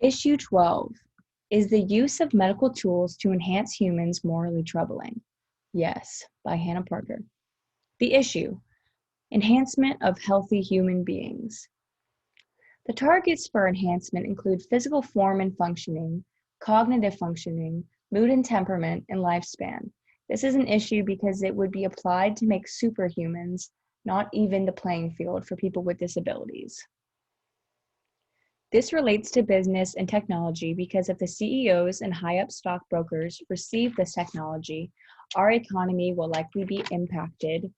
Issue 12. Is the use of medical tools to enhance humans morally troubling? Yes, by Hannah Parker. The issue: enhancement of healthy human beings. The targets for enhancement include physical form and functioning, cognitive functioning, mood and temperament, and lifespan. This is an issue because it would be applied to make superhumans, not even the playing field for people with disabilities. This relates to business and technology because if the CEOs and high-up stockbrokers receive this technology, our economy will likely be impacted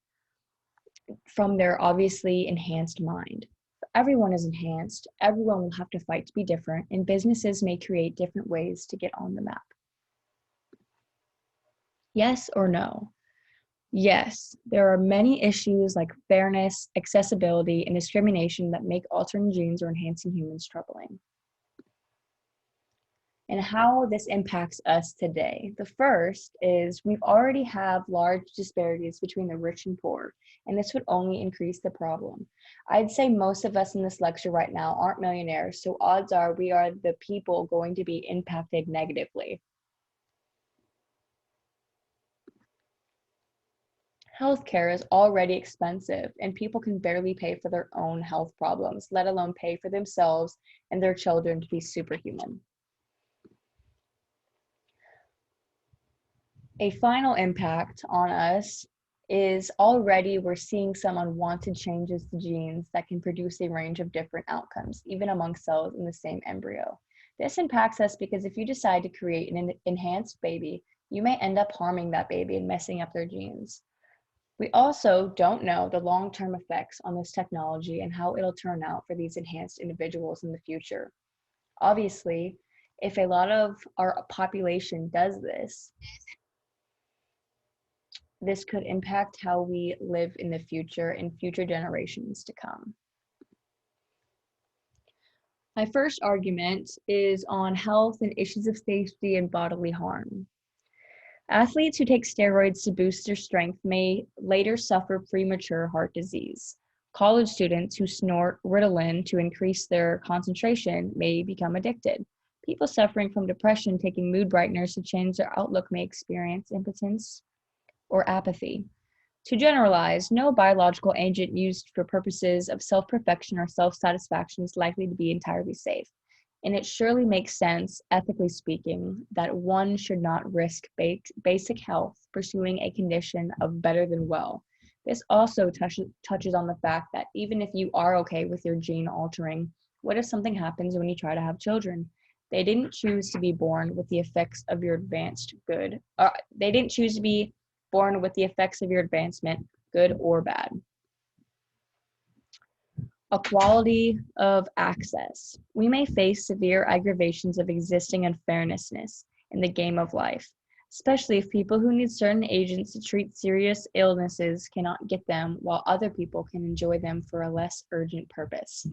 from their obviously enhanced mind. Everyone is enhanced, everyone will have to fight to be different, and businesses may create different ways to get on the map. Yes or no? Yes, there are many issues like fairness, accessibility, and discrimination that make altering genes or enhancing humans troubling. And how this impacts us today. The first is we already have large disparities between the rich and poor, and this would only increase the problem. I'd say most of us in this lecture right now aren't millionaires, so odds are we are the people going to be impacted negatively. Healthcare is already expensive, and people can barely pay for their own health problems, let alone pay for themselves and their children to be superhuman. A final impact on us is already we're seeing some unwanted changes to genes that can produce a range of different outcomes, even among cells in the same embryo. This impacts us because if you decide to create an enhanced baby, you may end up harming that baby and messing up their genes. We also don't know the long-term effects on this technology and how it'll turn out for these enhanced individuals in the future. Obviously, if a lot of our population does this could impact how we live in the future and future generations to come. My first argument is on health and issues of safety and bodily harm. Athletes who take steroids to boost their strength may later suffer premature heart disease. College students who snort Ritalin to increase their concentration may become addicted. People suffering from depression taking mood brighteners to change their outlook may experience impotence or apathy. To generalize, no biological agent used for purposes of self-perfection or self-satisfaction is likely to be entirely safe. And it surely makes sense, ethically speaking, that one should not risk basic health pursuing a condition of better than well. This also touches on the fact that even if you are okay with your gene altering, what if something happens when you try to have children? They didn't choose to be born with the effects of your advanced good. They didn't choose to be born with the effects of your advancement, good or bad. Equality of access. We may face severe aggravations of existing unfairness in the game of life, especially if people who need certain agents to treat serious illnesses cannot get them, while other people can enjoy them for a less urgent purpose.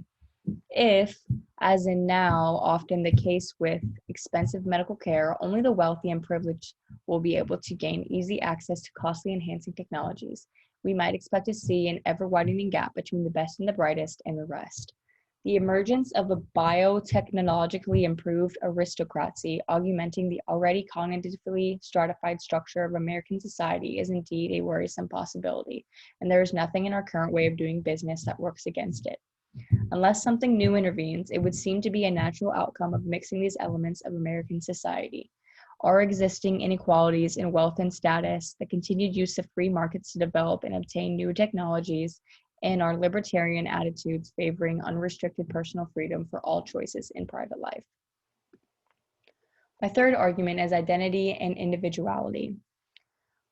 If, as in now, often the case with expensive medical care, only the wealthy and privileged will be able to gain easy access to costly enhancing technologies, we might expect to see an ever-widening gap between the best and the brightest and the rest. The emergence of a biotechnologically improved aristocracy augmenting the already cognitively stratified structure of American society is indeed a worrisome possibility, and there is nothing in our current way of doing business that works against it. Unless something new intervenes, it would seem to be a natural outcome of mixing these elements of American society. Our existing inequalities in wealth and status, the continued use of free markets to develop and obtain new technologies, and our libertarian attitudes favoring unrestricted personal freedom for all choices in private life. My third argument is identity and individuality.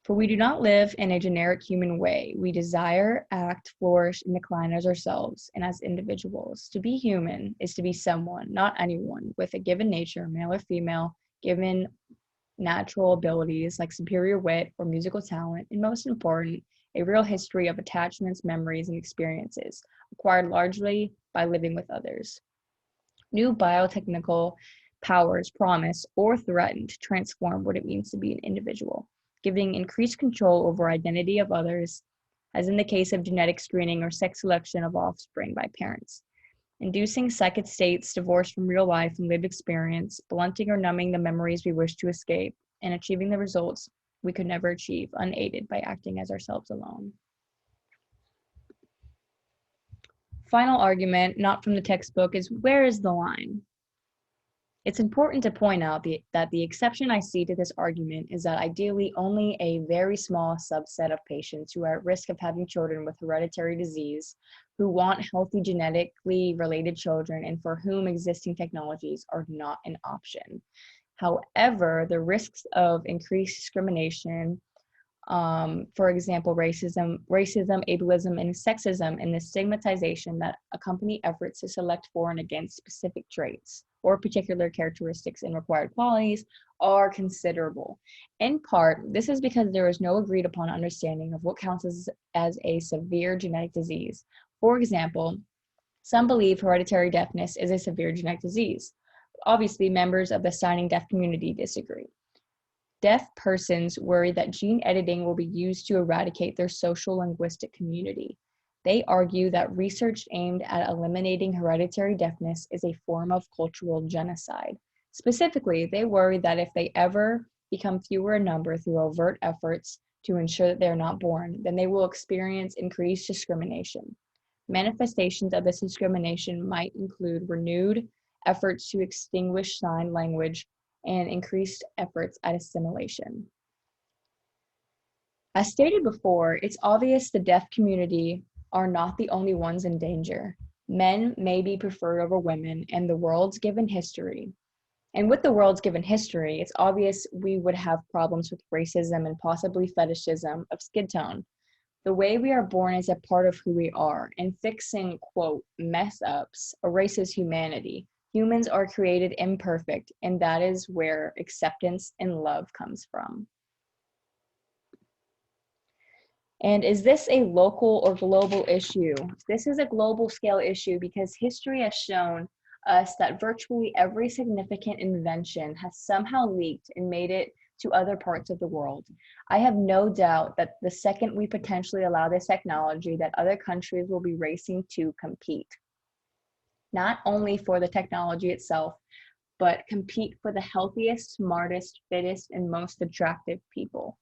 For we do not live in a generic human way. We desire, act, flourish, and decline as ourselves and as individuals. To be human is to be someone, not anyone, with a given nature, male or female, given natural abilities like superior wit or musical talent, and most important, a real history of attachments, memories, and experiences, acquired largely by living with others. New biotechnical powers promise or threaten to transform what it means to be an individual, giving increased control over identity of others, as in the case of genetic screening or sex selection of offspring by parents. inducing psychic states divorced from real life and lived experience, blunting or numbing the memories we wish to escape, and achieving the results we could never achieve unaided by acting as ourselves alone. Final argument, not from the textbook, is where is the line? It's important to point out that the exception I see to this argument is that ideally only a very small subset of patients who are at risk of having children with hereditary disease, who want healthy genetically related children, and for whom existing technologies are not an option. However, the risks of increased discrimination, for example, racism, ableism, and sexism, and the stigmatization that accompany efforts to select for and against specific traits or particular characteristics and required qualities are considerable. In part, this is because there is no agreed upon understanding of what counts as a severe genetic disease. For example, some believe hereditary deafness is a severe genetic disease. Obviously, members of the signing deaf community disagree. Deaf persons worry that gene editing will be used to eradicate their social linguistic community. They argue that research aimed at eliminating hereditary deafness is a form of cultural genocide. Specifically, they worry that if they ever become fewer in number through overt efforts to ensure that they are not born, then they will experience increased discrimination. Manifestations of this discrimination might include renewed efforts to extinguish sign language and increased efforts at assimilation. As stated before, it's obvious the deaf community are not the only ones in danger. Men may be preferred over women, and the world's given history. And with the world's given history, it's obvious we would have problems with racism and possibly fetishism of skin tone. The way we are born is a part of who we are, and fixing, quote, mess ups erases humanity. Humans are created imperfect, and that is where acceptance and love comes from. And is this a local or global issue? This is a global scale issue because history has shown us that virtually every significant invention has somehow leaked and made it to other parts of the world. I have no doubt that the second we potentially allow this technology, that other countries will be racing to compete. Not only for the technology itself, but compete for the healthiest, smartest, fittest, and most attractive people.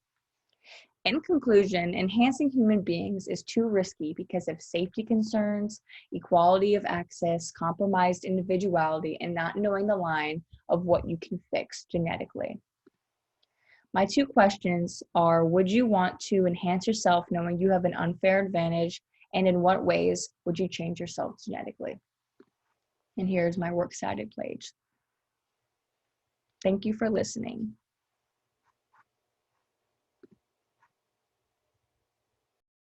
In conclusion, enhancing human beings is too risky because of safety concerns, equality of access, compromised individuality, and not knowing the line of what you can fix genetically. My two questions are, would you want to enhance yourself knowing you have an unfair advantage, and in what ways would you change yourself genetically? And here's my works cited page. Thank you for listening.